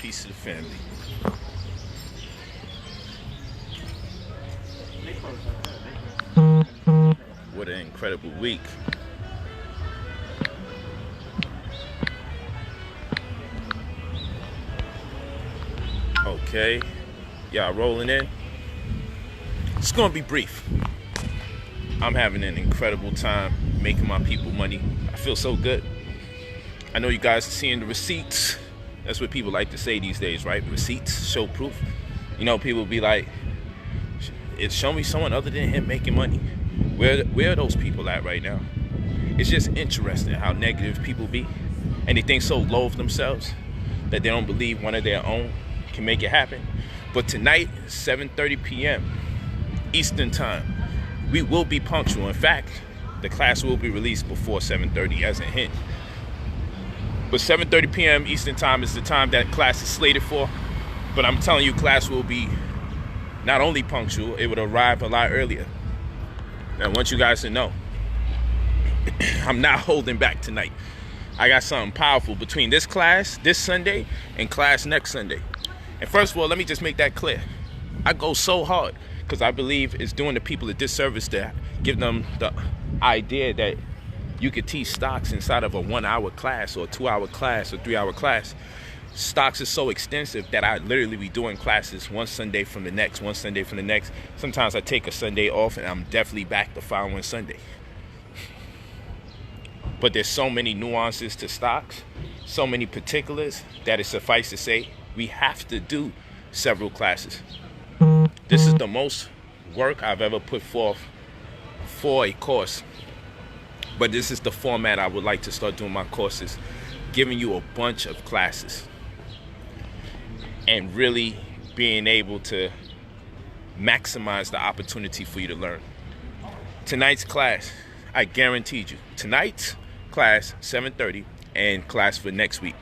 Peace to the family. What an incredible week. Okay, y'all rolling in. It's gonna be brief. I'm having an incredible time making my people money. I feel so good. I know you guys are seeing the receipts. That's what people like to say these days, right? Receipts, show proof. You know, people be like, show me someone other than him making money. Where are those people at right now? It's just interesting how negative people be. And they think so low of themselves that they don't believe one of their own can make it happen. But tonight, 7:30 p.m. Eastern time, we will be punctual. In fact, the class will be released before 7:30 as a hint. But 7:30 p.m. Eastern time is the time that class is slated for. But I'm telling you, class will be not only punctual, it would arrive a lot earlier. And I want you guys to know, I'm not holding back tonight. I got something powerful between this class this Sunday and class next Sunday. And first of all, let me just make that clear. I go so hard because I believe it's doing the people a disservice to give them the idea that you could teach stocks inside of a 1-hour class or a 2-hour class or 3-hour class. Stocks is so extensive that I literally be doing classes one Sunday from the next, one Sunday from the next. Sometimes I take a Sunday off and I'm definitely back the following Sunday. But there's so many nuances to stocks, so many particulars that it suffice to say we have to do several classes. This is the most work I've ever put forth for a course. But this is the format I would like to start doing my courses, giving you a bunch of classes and really being able to maximize the opportunity for you to learn. Tonight's class, I guaranteed you. Tonight's class, 7:30, and class for next week.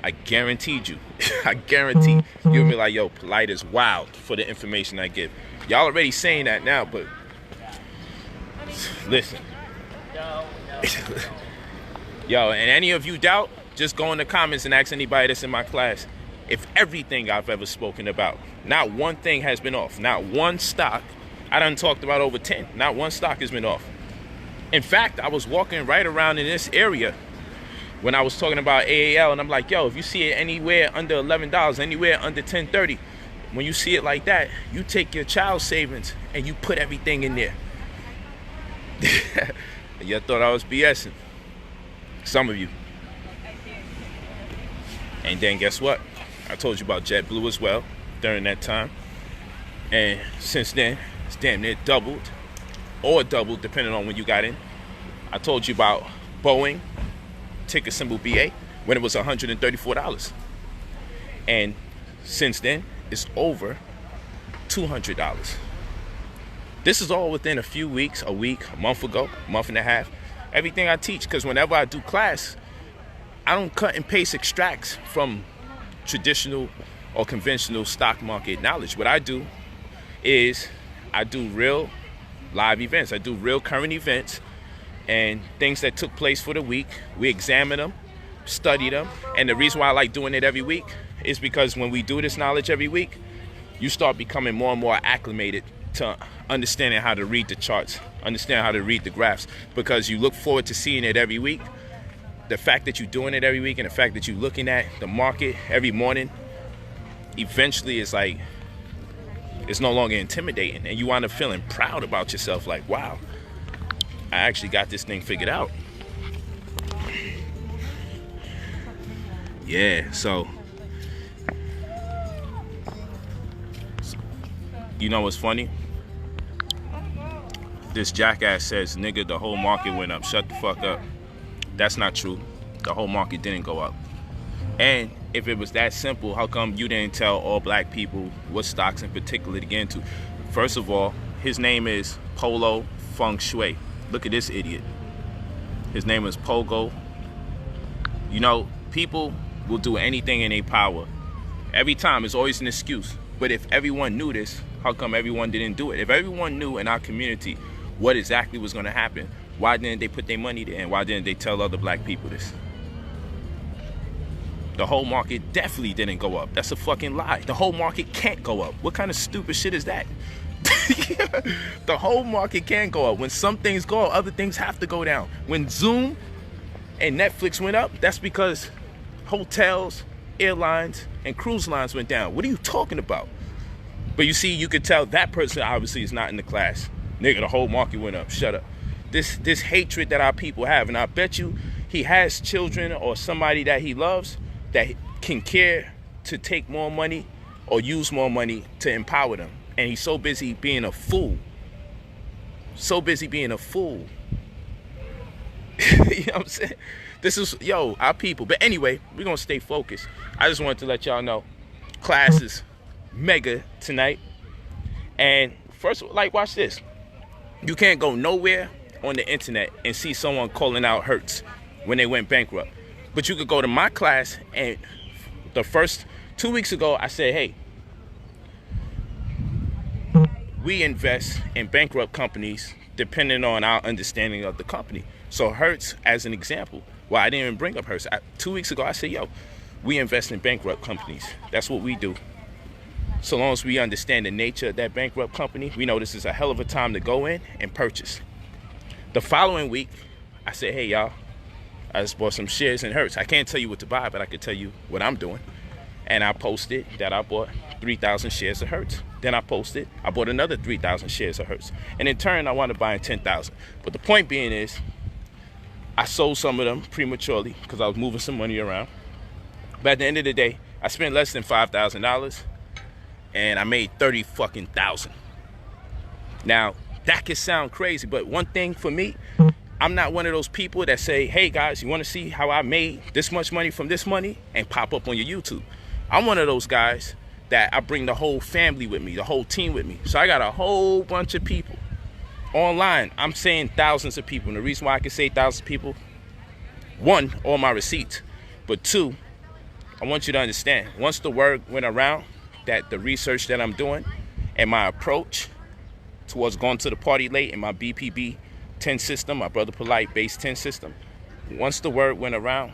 I guaranteed you. I guarantee you'll be like, yo, Polight is wild for the information I give. Y'all already saying that now, but listen. Yo, and any of you doubt, just go in the comments and ask anybody that's in my class if everything I've ever spoken about, not one thing has been off. Not one stock. I done talked about over 10. Not one stock has been off. In fact, I was walking right around in this area when I was talking about AAL, and I'm like, yo, if you see it anywhere under $11, anywhere under $10.30, when you see it like that, you take your child savings and you put everything in there. You thought I was BSing. Some of you. And then guess what? I told you about JetBlue as well during that time. And since then, it's damn near doubled. Or doubled, depending on when you got in. I told you about Boeing, ticker symbol BA, when it was $134. And since then, it's over $200. This is all within a few weeks, a week, a month ago, a month and a half. Everything I teach, because whenever I do class, I don't cut and paste extracts from traditional or conventional stock market knowledge. What I do is I do real live events. I do real current events and things that took place for the week. We examine them, study them. And the reason why I like doing it every week is because when we do this knowledge every week, you start becoming more and more acclimated to understanding how to read the charts, understand how to read the graphs, because you look forward to seeing it every week. The fact that you're doing it every week and the fact that you're looking at the market every morning, eventually it's like, it's no longer intimidating, and you wind up feeling proud about yourself, like, wow, I actually got this thing figured out. Yeah, so you know what's funny? This jackass says, nigga, the whole market went up. Shut the fuck up. That's not true. The whole market didn't go up. And if it was that simple, how come you didn't tell all black people what stocks in particular to get into? First of all, his name is Polo Feng Shui. Look at this idiot. His name is Pogo. You know, people will do anything in their power. Every time, it's always an excuse. But if everyone knew this, how come everyone didn't do it? If everyone knew in our community what exactly was going to happen, why didn't they put their money there? And why didn't they tell other black people this? The whole market definitely didn't go up. That's a fucking lie. The whole market can't go up. What kind of stupid shit is that? The whole market can't go up. When some things go up, other things have to go down. When Zoom and Netflix went up, that's because hotels, airlines, and cruise lines went down. What are you talking about? But you see, you could tell that person obviously is not in the class. Nigga, the whole market went up. Shut up. This hatred that our people have, and I bet you he has children or somebody that he loves that can care to take more money or use more money to empower them. And he's so busy being a fool. So busy being a fool. You know what I'm saying? This is, our people. But anyway, we're going to stay focused. I just wanted to let y'all know, class is mega tonight. And first, watch this. You can't go nowhere on the internet and see someone calling out Hertz when they went bankrupt. But you could go to my class, and the first 2 weeks ago, I said, hey, we invest in bankrupt companies depending on our understanding of the company. So Hertz, as an example, well, I didn't even bring up Hertz. 2 weeks ago, I said, we invest in bankrupt companies. That's what we do. So long as we understand the nature of that bankrupt company, we know this is a hell of a time to go in and purchase. The following week, I said, hey, y'all, I just bought some shares in Hertz. I can't tell you what to buy, but I can tell you what I'm doing. And I posted that I bought 3,000 shares of Hertz. Then I posted, I bought another 3,000 shares of Hertz. And in turn, I wound up buying 10,000. But the point being is, I sold some of them prematurely because I was moving some money around. But at the end of the day, I spent less than $5,000 and I made 30 fucking thousand. Now, that could sound crazy, but one thing for me, I'm not one of those people that say, hey guys, you want to see how I made this much money from this money and pop up on your YouTube. I'm one of those guys that I bring the whole family with me, the whole team with me. So I got a whole bunch of people online. I'm saying thousands of people. And the reason why I can say thousands of people, one, all my receipts. But two, I want you to understand, once the word went around that the research that I'm doing and my approach towards going to the party late in my BPB 10 system, my Brother Polight base 10 system, once the word went around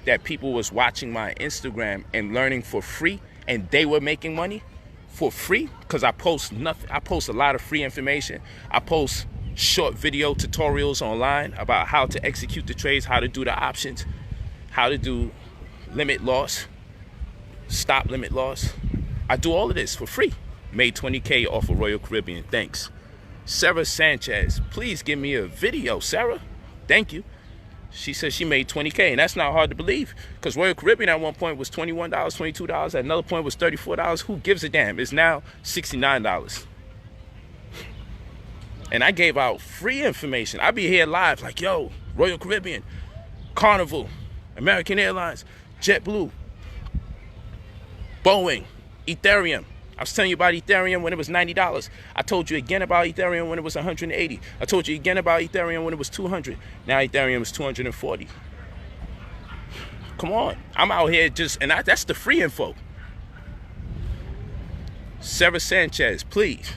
that people was watching my Instagram and learning for free, and they were making money for free, because I post nothing. I post a lot of free information. I post short video tutorials online about how to execute the trades, how to do the options, how to do limit loss, stop limit loss. I do all of this for free. Made 20K off of Royal Caribbean. Thanks. Sarah Sanchez, please give me a video, Sarah. Thank you. She says she made 20K, and that's not hard to believe, because Royal Caribbean at one point was $21, $22. At another point was $34. Who gives a damn? It's now $69. And I gave out free information. I be here live like, yo, Royal Caribbean, Carnival, American Airlines, JetBlue, Boeing, Ethereum. I was telling you about Ethereum when it was $90. I told you again about Ethereum when it was $180. I told you again about Ethereum when it was $200. Now Ethereum is $240. Come on. I'm out here that's the free info. Sarah Sanchez, please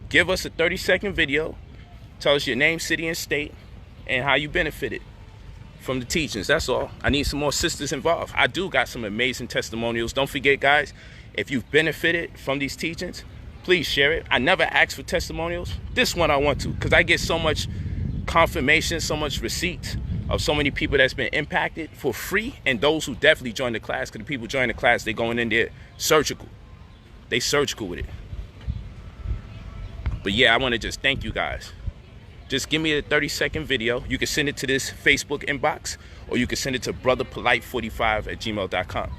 give us a 30-second video. Tell us your name, city, and state, and how you benefited from the teachings. That's all. I need some more sisters involved. I do got some amazing testimonials. Don't forget, guys, if you've benefited from these teachings, please share it. I never ask for testimonials. This one I want to, because I get so much confirmation, so much receipts of so many people that's been impacted for free, and those who definitely join the class, because the people join the class, they going in there surgical. They surgical with it. But yeah, I want to just thank you guys. Just give me a 30-second video. You can send it to this Facebook inbox, or you can send it to brotherpolight45@gmail.com.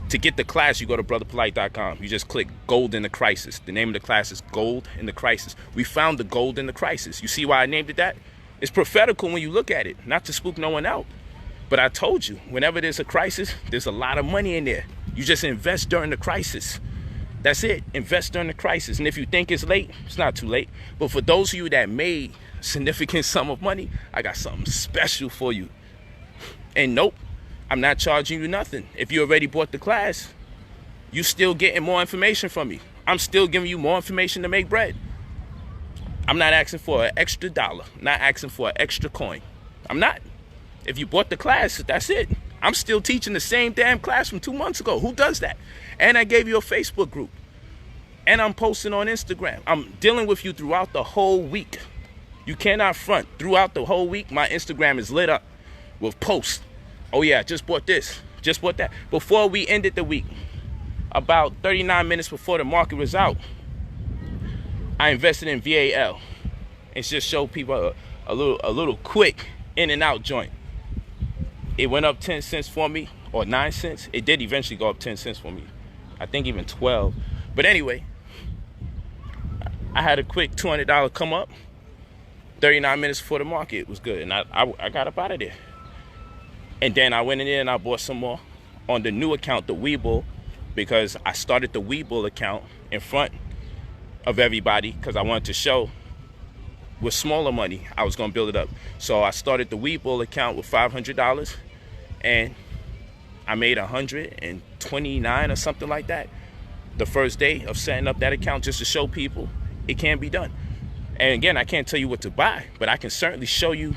To get the class, you go to brotherpolight.com. You just click Gold in the Crisis. The name of the class is Gold in the Crisis. We found the gold in the crisis. You see why I named it that? It's prophetical when you look at it, not to spook no one out. But I told you, whenever there's a crisis, there's a lot of money in there. You just invest during the crisis. That's it. Invest during the crisis. And if you think it's late, it's not too late. But for those of you that made a significant sum of money, I got something special for you. And nope, I'm not charging you nothing. If you already bought the class, you still getting more information from me. I'm still giving you more information to make bread. I'm not asking for an extra dollar. I'm not asking for an extra coin. I'm not. If you bought the class, that's it. I'm still teaching the same damn class from 2 months ago. Who does that? And I gave you a Facebook group. And I'm posting on Instagram. I'm dealing with you throughout the whole week. You cannot front. Throughout the whole week, my Instagram is lit up with posts. Oh yeah, just bought this, just bought that. Before we ended the week, about 39 minutes before the market was out, I invested in VAL. And just show people a little quick in and out joint. It went up 10 cents for me, or 9 cents. It did eventually go up 10 cents for me. I think even 12. But anyway, I had a quick $200 come up. 39 minutes before the market was good. And I got up out of there. And then I went in there and I bought some more on the new account, the Webull, because I started the Webull account in front of everybody because I wanted to show with smaller money I was going to build it up. So I started the Webull account with $500 and I made $129 or something like that the first day of setting up that account, just to show people it can be done. And again, I can't tell you what to buy, but I can certainly show you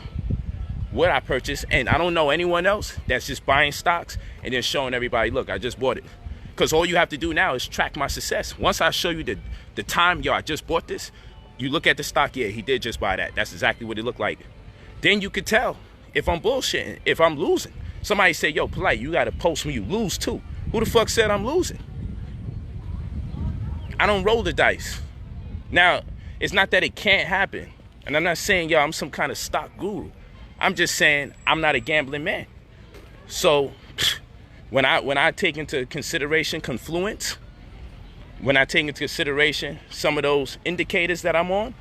what I purchased. And I don't know anyone else that's just buying stocks and then showing everybody, look, I just bought it. Because all you have to do now is track my success. Once I show you the time, yo, I just bought this, you look at the stock, yeah, he did just buy that. That's exactly what it looked like. Then you could tell if I'm bullshitting, if I'm losing. Somebody say, yo, Polight, you got to post when you lose too. Who the fuck said I'm losing? I don't roll the dice. Now, it's not that it can't happen. And I'm not saying, yo, I'm some kind of stock guru. I'm just saying I'm not a gambling man. So when I take into consideration confluence, when I take into consideration some of those indicators that I'm on,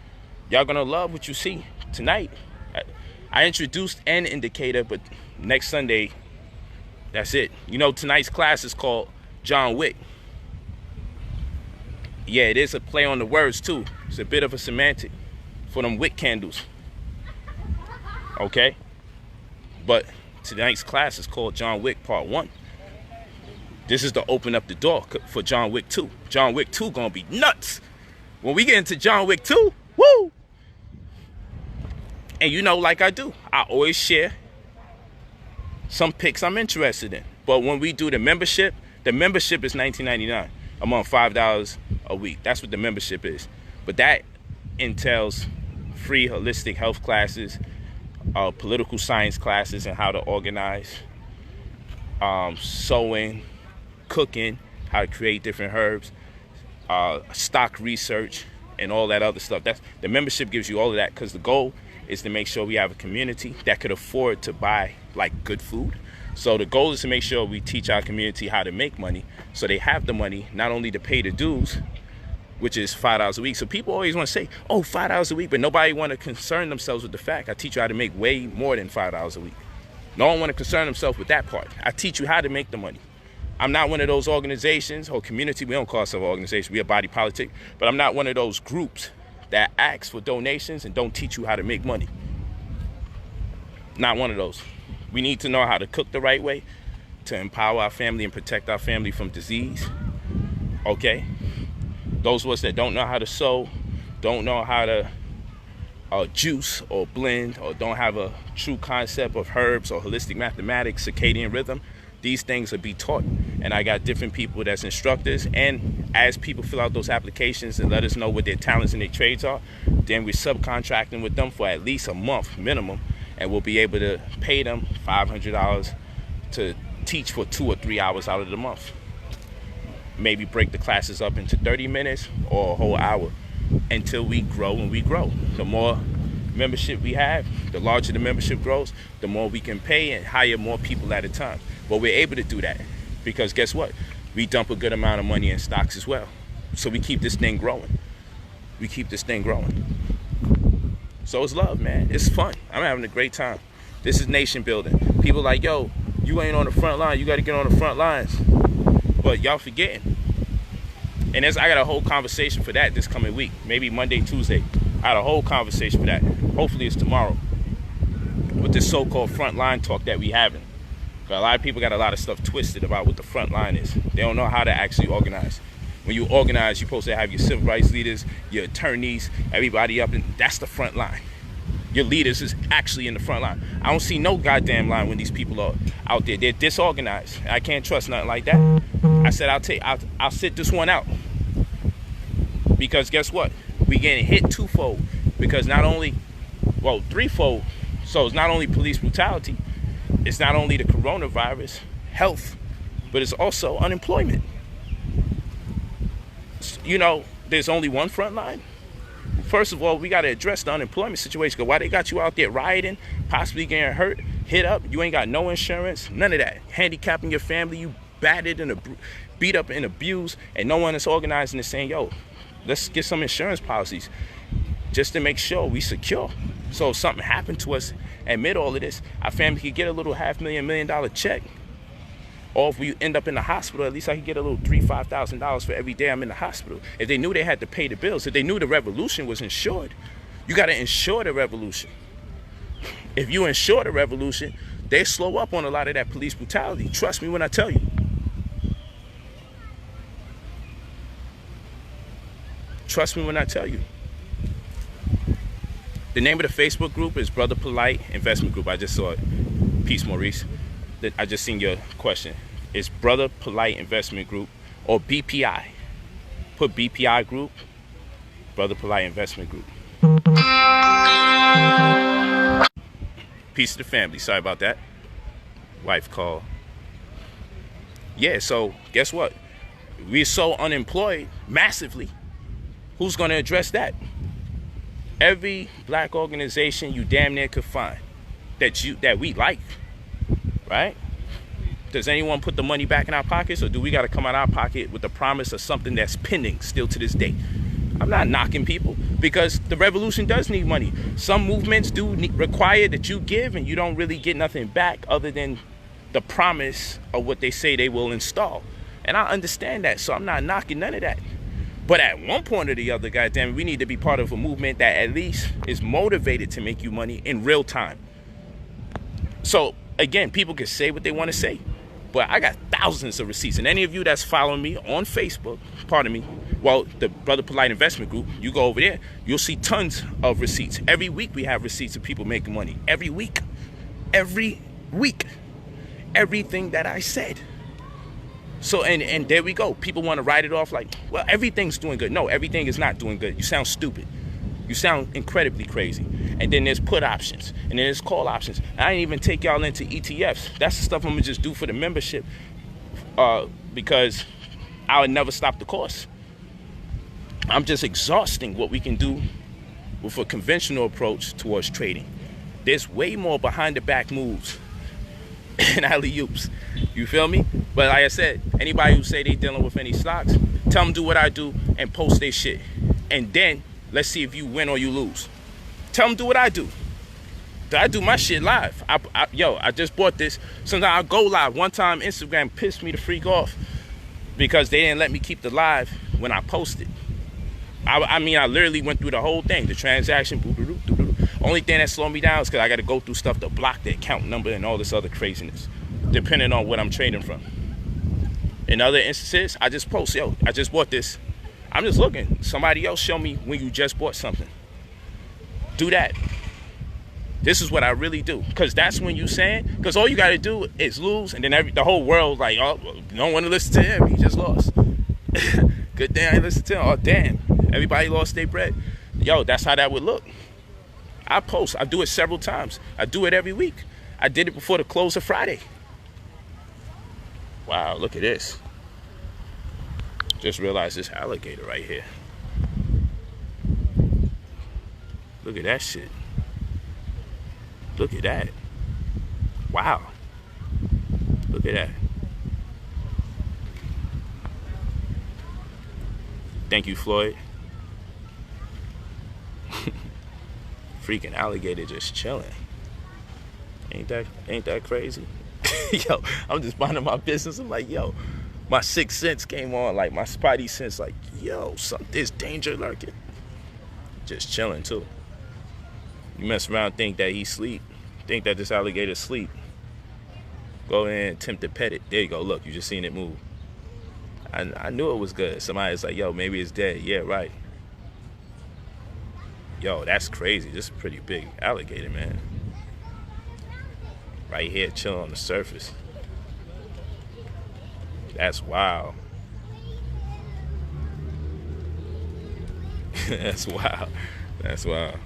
y'all gonna love what you see tonight. I introduced an indicator, but next Sunday, that's it. You know, tonight's class is called John Wick. Yeah, it is a play on the words too. It's a bit of a semantic for them wick candles. Okay? But tonight's class is called John Wick Part 1. This is to open up the door for John Wick 2. John Wick 2 gonna be nuts. When we get into John Wick 2, woo! And you know, like I do, I always share some picks I'm interested in. But when we do the membership is $19.99 a month, $5 a week. That's what the membership is. But that entails free holistic health classes, political science classes and how to organize, sewing, cooking, how to create different herbs, stock research, and all that other stuff. That's the membership gives you all of that, because the goal is to make sure we have a community that could afford to buy like good food. So the goal is to make sure we teach our community how to make money, so they have the money not only to pay the dues, which is $5 a week. So people always want to say, oh, $5 a week, but nobody want to concern themselves with the fact I teach you how to make way more than $5 a week. No one want to concern themselves with that part. I teach you how to make the money. I'm not one of those organizations or community. We don't call ourselves an organization. We're a body politic. But I'm not one of those groups that asks for donations and don't teach you how to make money. Not one of those. We need to know how to cook the right way to empower our family and protect our family from disease. Okay? Those of us that don't know how to sew, don't know how to juice or blend, or don't have a true concept of herbs or holistic mathematics, circadian rhythm, these things will be taught. And I got different people that's instructors, and as people fill out those applications and let us know what their talents and their trades are, then we're subcontracting with them for at least a month minimum, and we'll be able to pay them $500 to teach for 2 or 3 hours out of the month. Maybe break the classes up into 30 minutes or a whole hour until we grow and we grow. The more membership we have, the larger the membership grows, the more we can pay and hire more people at a time. But we're able to do that because guess what? We dump a good amount of money in stocks as well. So we keep this thing growing. We keep this thing growing. So it's love, man. It's fun. I'm having a great time. This is nation building. People like, yo, you ain't on the front line. You got to get on the front lines. But y'all forgetting. And I got a whole conversation for that this coming week. Maybe Monday, Tuesday. I had a whole conversation for that. Hopefully it's tomorrow. With this so-called front line talk that we having. Because a lot of people got a lot of stuff twisted about what the front line is. They don't know how to actually organize. When you organize, you're supposed to have your civil rights leaders, your attorneys, everybody up, and that's the front line. Your leaders is actually in the front line. I don't see no goddamn line when these people are out there. They're disorganized. I can't trust nothing like that. I said I'll sit this one out. Because guess what? We getting hit twofold. Because not only, well, threefold. So it's not only police brutality, it's not only the coronavirus, health, but it's also unemployment. You know, there's only one front line. First of all, we got to address the unemployment situation. Because why they got you out there rioting, possibly getting hurt, hit up, you ain't got no insurance, none of that. Handicapping your family, you battered and beat up and abused, and no one is organizing and saying, yo, let's get some insurance policies just to make sure we secure. So if something happened to us amid all of this, our family could get a little $500,000, $1 million check. Or if we end up in the hospital, at least I could get a little $3,000, $5,000 for every day I'm in the hospital. If they knew they had to pay the bills, if they knew the revolution was insured, you got to insure the revolution. If you insure the revolution, they slow up on a lot of that police brutality. Trust me when I tell you. Trust me when I tell you. The name of the Facebook group is Brother Polight Investment Group. I just saw it. Peace, Maurice. I just seen your question. It's Brother Polight Investment Group or BPI. Put BPI Group, Brother Polight Investment Group. Peace to the family. Sorry about that. Wife call. Yeah, so guess what? We're so unemployed massively. Who's going to address that? Every black organization you damn near could find that we like. Right? Does anyone put the money back in our pockets, or do we got to come out of our pocket with the promise of something that's pending still to this day? I'm not knocking people because the revolution does need money. Some movements do require that you give and you don't really get nothing back other than the promise of what they say they will install. And I understand that, so I'm not knocking none of that. But at one point or the other, goddamn, we need to be part of a movement that at least is motivated to make you money in real time. So again, people can say what they want to say, but I got thousands of receipts. And any of you that's following me on Facebook, pardon me, well, the Brother Polight Investment Group, you go over there, you'll see tons of receipts. Every week we have receipts of people making money. Every week. Every week. Everything that I said. So, and there we go. People want to write it off like, well, everything's doing good. No, everything is not doing good. You sound stupid. You sound incredibly crazy. And then there's put options. And then there's call options. I ain't even take y'all into ETFs. That's the stuff I'm going to just do for the membership because I would never stop the course. I'm just exhausting what we can do with a conventional approach towards trading. There's way more behind the back moves and alley-oops. You feel me? But like I said, anybody who say they dealing with any stocks, tell them do what I do and post their shit. And then let's see if you win or you lose. Tell them do what I do. I do my shit live. I just bought this. Sometimes I go live. One time Instagram pissed me the freak off because they didn't let me keep the live when I posted. I mean, I literally went through the whole thing, the transaction. Only thing that slowed me down is because I got to go through stuff to block the account number and all this other craziness, depending on what I'm trading from. In other instances, I just post, yo, I just bought this. I'm just looking. Somebody else show me when you just bought something. Do that. This is what I really do. Because that's when you saying, because all you got to do is lose, and then the whole world like, oh, you don't want to listen to him. He just lost. Good thing I ain't listen to him. Oh, damn. Everybody lost their bread. Yo, that's how that would look. I post. I do it several times. I do it every week. I did it before the close of Friday. Wow, look at this. Just realized this alligator right here. Look at that shit. Look at that. Wow. Look at that. Thank you, Floyd. Freaking alligator just chilling. Ain't that crazy? Yo, I'm just minding my business. I'm like, yo, my sixth sense came on, like my spidey sense, like, yo, there's danger lurking. Just chilling too. You mess around, think that he sleep, think that this alligator sleep. Go in and attempt to pet it. There you go. Look, you just seen it move. I knew it was good. Somebody's like, yo, maybe it's dead. Yeah, right. Yo, that's crazy. This is a pretty big alligator, man. Right here, chilling on the surface. That's wild. That's wild. That's wild.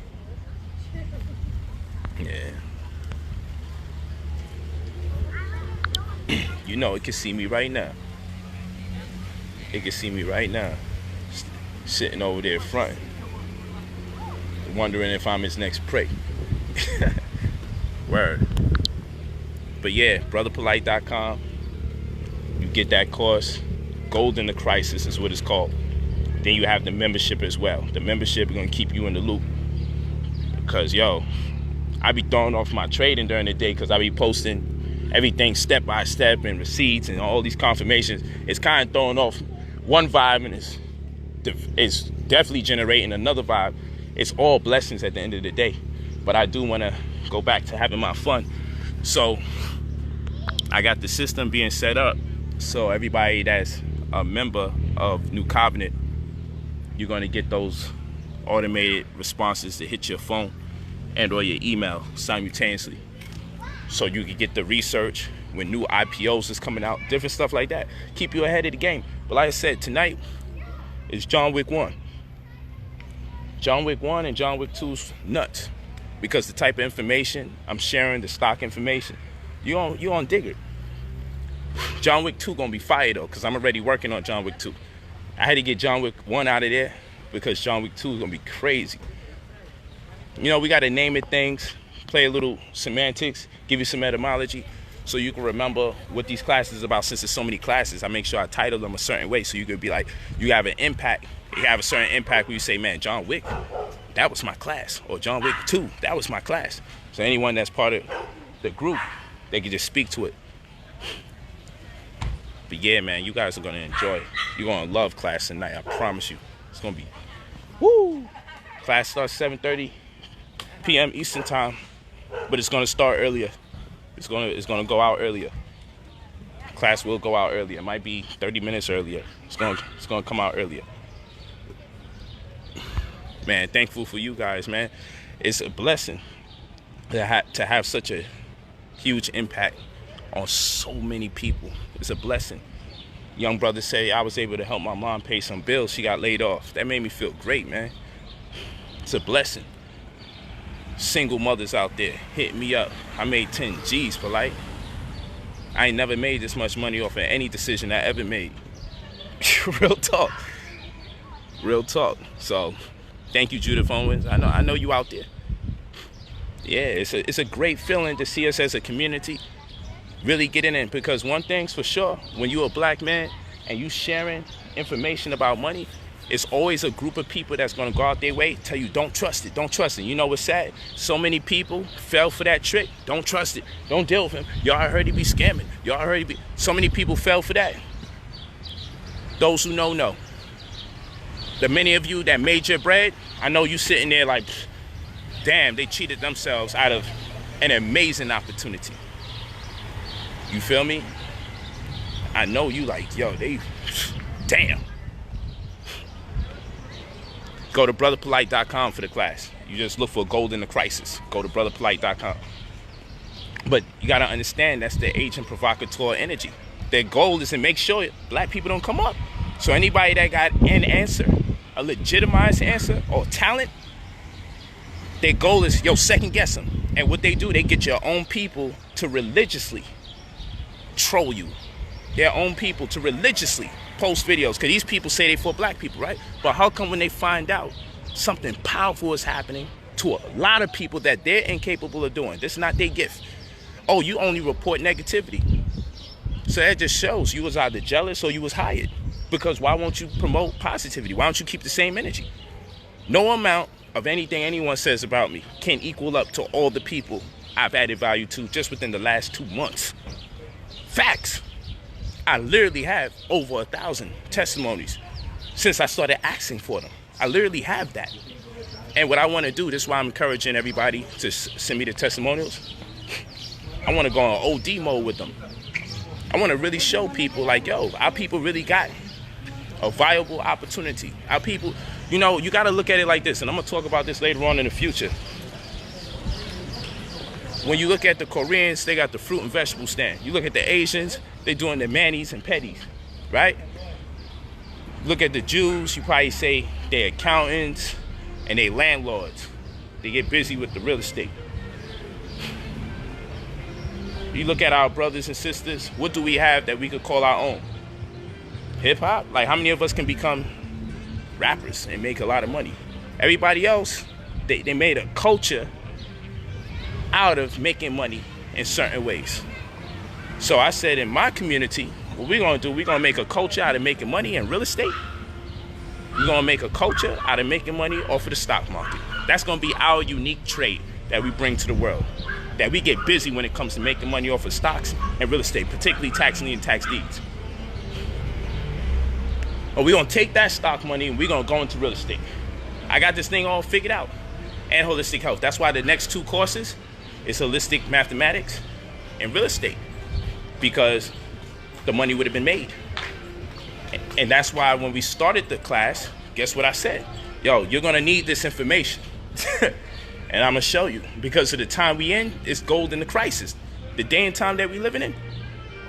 Yeah. You know, it can see me right now. It can see me right now. Sitting over there front. Wondering if I'm his next prey. Word. But yeah, brotherpolight.com. You get that course. Gold in the Crisis is what it's called. Then you have the membership as well. The membership is going to keep you in the loop. Because, yo, I be throwing off my trading during the day because I be posting everything step by step and receipts and all these confirmations. It's kind of throwing off one vibe, and it's definitely generating another vibe. It's all blessings at the end of the day. But I do want to go back to having my fun. So I got the system being set up. So everybody that's a member of New Covenant, you're going to get those automated responses to hit your phone and or your email simultaneously. So you can get the research when new IPOs is coming out, different stuff like that. Keep you ahead of the game. But like I said, tonight is John Wick 1. John Wick 1 and John Wick 2's nuts. Because the type of information I'm sharing, the stock information, you on dig it. John Wick 2 gonna be fire though, because I'm already working on John Wick 2. I had to get John Wick 1 out of there because John Wick 2 is gonna be crazy. You know, we gotta name it things, play a little semantics, give you some etymology, so you can remember what these classes are about. Since there's so many classes, I make sure I title them a certain way so you could be like, you have an impact. You have a certain impact where you say, man, John Wick, that was my class. Or John Wick 2, that was my class. So anyone that's part of the group, they can just speak to it. But yeah, man, you guys are going to enjoy it. You're going to love class tonight, I promise you. It's going to be, woo! Class starts 7:30 p.m. Eastern time, but it's going to start earlier. It's going to go out earlier. Class will go out earlier. It might be 30 minutes earlier. It's going to come out earlier. Man, thankful for you guys, man. It's a blessing to have such a huge impact on so many people. It's a blessing. Young brother say I was able to help my mom pay some bills. She got laid off. That made me feel great, man. It's a blessing. Single mothers out there hit me up. I made 10 G's, Polight. I ain't never made this much money off of any decision I ever made. Real talk. Real talk. So thank you, Judith Owens. I know you out there. Yeah, it's a great feeling to see us as a community really getting in, because one thing's for sure, when you're a black man and you sharing information about money, it's always a group of people that's going to go out their way, tell you, don't trust it, don't trust it. You know what's sad? So many people fell for that trick. Don't trust it. Don't deal with him. Y'all heard he be scamming. Y'all heard he be... So many people fell for that. Those who know. The many of you that made your bread, I know you sitting there like, damn, they cheated themselves out of an amazing opportunity. You feel me? I know you like, yo, damn. Go to brotherpolight.com for the class. You just look for Gold in the Crisis. Go to brotherpolight.com. But you got to understand that's the agent provocateur energy. Their goal is to make sure black people don't come up. So anybody that got an answer, a legitimized answer or talent, their goal is, yo, second guess them. And what they do, they get your own people to religiously troll you. Their own people to religiously post videos, because these people say they for black people, right? But how come when they find out something powerful is happening to a lot of people that they're incapable of doing, this is not their gift, oh, you only report negativity? So that just shows you was either jealous or you was hired. Because why won't you promote positivity? Why don't you keep the same energy? No amount of anything anyone says about me can equal up to all the people I've added value to just within the last 2 months. Facts. I literally have over 1,000 testimonies since I started asking for them. I literally have that. And what I want to do, this is why I'm encouraging everybody to send me the testimonials. I want to go on OD mode with them. I want to really show people like, yo, our people really got A viable opportunity. Our people, you know, you got to look at it like this, and I'm going to talk about this later on in the future. When you look at the Koreans, they got the fruit and vegetable stand. You look at the Asians, they're doing the manis and petties, right? Look at the Jews, you probably say they're accountants and they landlords. They get busy with the real estate. You look at our brothers and sisters, what do we have that we could call our own? Hip-hop? Like, how many of us can become rappers and make a lot of money? Everybody else, they made a culture out of making money in certain ways. So I said, in my community, what we're going to do, we're going to make a culture out of making money in real estate. We're going to make a culture out of making money off of the stock market. That's going to be our unique trait that we bring to the world. That we get busy when it comes to making money off of stocks and real estate, particularly tax lien and tax deeds. But we're going to take that stock money and we're going to go into real estate. I got this thing all figured out. And holistic health. That's why the next 2 courses is holistic mathematics and real estate. Because the money would have been made. And that's why when we started the class, guess what I said? Yo, you're going to need this information. And I'm going to show you. Because of the time we in, it's gold in the crisis. The day and time that we living in,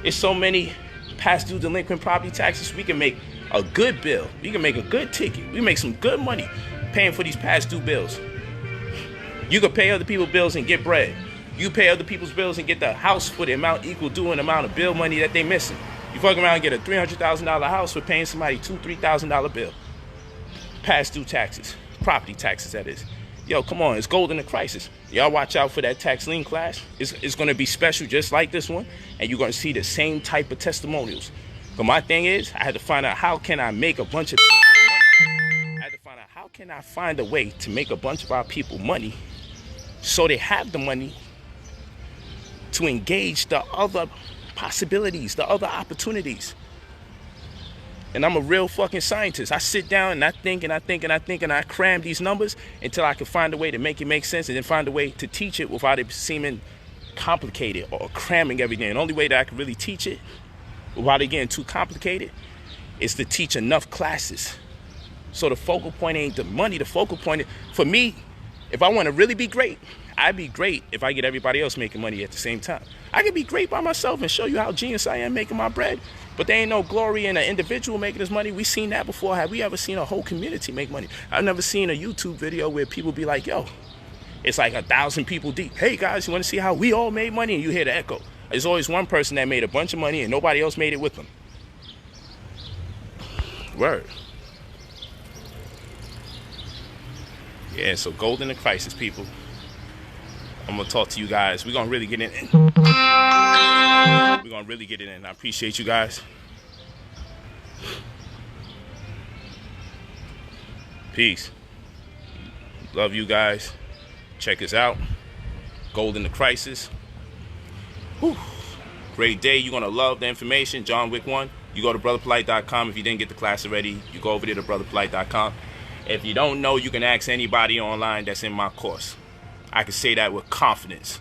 it's so many past due delinquent property taxes. We can make a good bill. We can make a good ticket. We can make some good money paying for these past due bills. You can pay other people's bills and get bread. You pay other people's bills and get the house for the amount equal due an amount of bill money that they missing. You fuck around and get a $300,000 house for paying somebody $2,000-$3,000 bill. Past due taxes, property taxes that is. Yo, come on, it's gold in the crisis. Y'all watch out for that tax lien class. It's going to be special just like this one, and you're going to see the same type of testimonials. But my thing is, I had to find out how can I make a bunch of people money. I had to find out how can I find a way to make a bunch of our people money so they have the money to engage the other possibilities, the other opportunities. And I'm a real fucking scientist. I sit down and I think and I think and I think and I cram these numbers until I can find a way to make it make sense and then find a way to teach it without it seeming complicated or cramming everything. And the only way that I can really teach it without it getting too complicated is to teach enough classes. So the focal point ain't the money. The focal point is, for me, if I want to really be great, I'd be great if I get everybody else making money at the same time. I can be great by myself and show you how genius I am making my bread, but there ain't no glory in an individual making his money. We've seen that before. Have we ever seen a whole community make money? I've never seen a YouTube video where people be like, yo, it's like 1,000 people deep. Hey guys, you want to see how we all made money? And you hear the echo. There's always one person that made a bunch of money and nobody else made it with them. Word. Yeah, so gold in the crisis, people. I'm going to talk to you guys. We're going to really get in. We're going to really get it in. I appreciate you guys. Peace. Love you guys. Check us out. Gold in the crisis. Whew. Great day. You're going to love the information. John Wick 1. You go to brotherpolight.com. If you didn't get the class already, you go over there to brotherpolight.com. If you don't know, you can ask anybody online that's in my course. I can say that with confidence.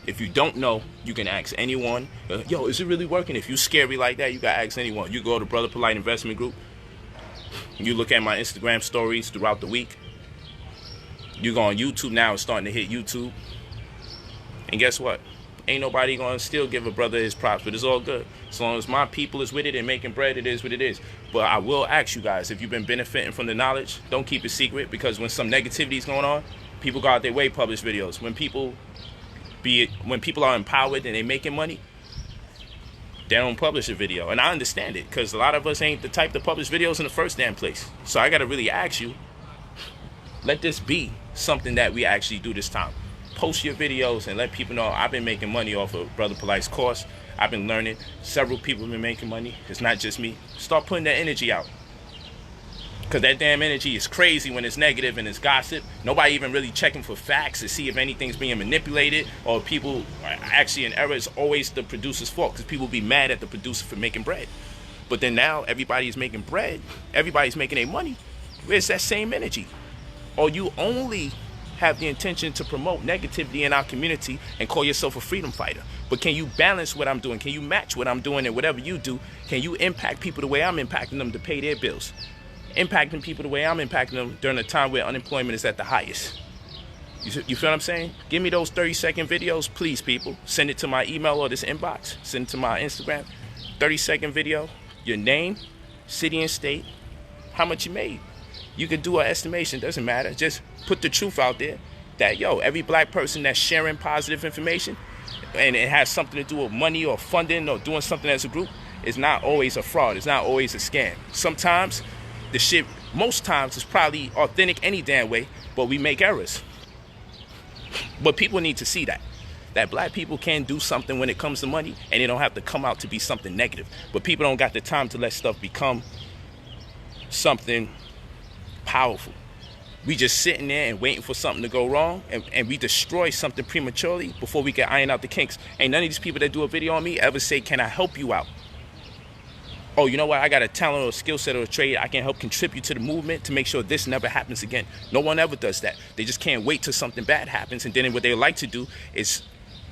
If you don't know, you can ask anyone. Yo, is it really working? If you're scary like that, you can ask anyone. You go to Brother Polight Investment Group. You look at my Instagram stories throughout the week. You go on YouTube now. It's starting to hit YouTube. And guess what? Ain't nobody going to still give a brother his props, but it's all good. As long as my people is with it and making bread, it is what it is. But I will ask you guys, if you've been benefiting from the knowledge, don't keep it secret, because when some negativity is going on, people go out their way, publish videos. When people are empowered and they making money, they don't publish a video. And I understand it, because a lot of us ain't the type to publish videos in the first damn place. So I got to really ask you, let this be something that we actually do this time. Post your videos and let people know I've been making money off of Brother Polight's course. I've been learning. Several people have been making money. It's not just me. Start putting that energy out. Because that damn energy is crazy when it's negative and it's gossip. Nobody even really checking for facts to see if anything's being manipulated or people are actually in error. It's always the producer's fault, because people be mad at the producer for making bread. But then now everybody's making bread. Everybody's making their money. Where's that same energy? Or you only have the intention to promote negativity in our community and call yourself a freedom fighter. But can you balance what I'm doing? Can you match what I'm doing? And whatever you do, can you impact people the way I'm impacting them to pay their bills? Impacting people the way I'm impacting them during a time where unemployment is at the highest. You feel what I'm saying? Give me those 30-second videos, please, people. Send it to my email or this inbox. Send it to my Instagram. 30-second video, your name, city and state, how much you made. You could do an estimation, doesn't matter. Just put the truth out there that, yo, every black person that's sharing positive information and it has something to do with money or funding or doing something as a group, is not always a fraud. It's not always a scam. Sometimes the shit, most times, is probably authentic any damn way, but we make errors. But people need to see that black people can do something when it comes to money, and it don't have to come out to be something negative. But people don't got the time to let stuff become something powerful. We just sitting there and waiting for something to go wrong, and we destroy something prematurely before we can iron out the kinks. Ain't none of these people that do a video on me ever say, can I help you out? Oh, you know what? I got a talent or a skill set or a trade. I can help contribute to the movement to make sure this never happens again. No one ever does that. They just can't wait till something bad happens. And then what they like to do is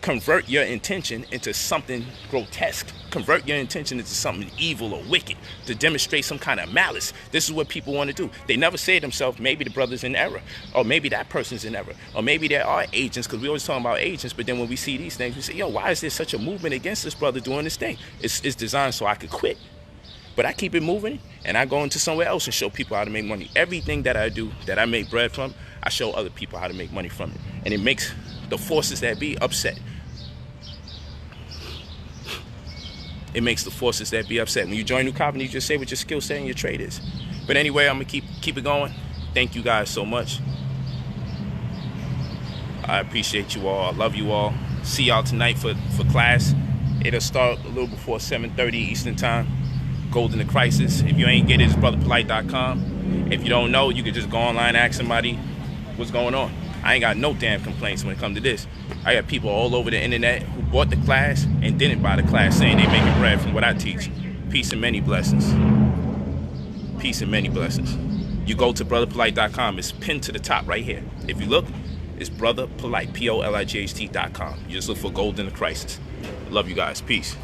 convert your intention into something grotesque. Convert your intention into something evil or wicked to demonstrate some kind of malice. This is what people want to do. They never say to themselves, maybe the brother's in error, or maybe that person's in error, or maybe there are agents, because we always talking about agents. But then when we see these things, we say, yo, why is there such a movement against this brother doing this thing? It's designed so I could quit. But I keep it moving, and I go into somewhere else and show people how to make money. Everything that I do, that I make bread from, I show other people how to make money from it. And it makes the forces that be upset. It makes the forces that be upset. When you join New Company, you just say what your skill set and your trade is. But anyway, I'm going to keep it going. Thank you guys so much. I appreciate you all. I love you all. See y'all tonight for class. It'll start a little before 7:30 Eastern Time. Gold in the Crisis. If you ain't get it, it's brotherpolight.com. If you don't know, you can just go online and ask somebody what's going on. I ain't got no damn complaints when it comes to this. I got people all over the internet who bought the class and didn't buy the class saying they making bread from what I teach. Peace and many blessings. Peace and many blessings. You go to brotherpolight.com. It's pinned to the top right here. If you look, it's brotherpolight, POLIGHT.com. You just look for Gold in the Crisis. Love you guys. Peace.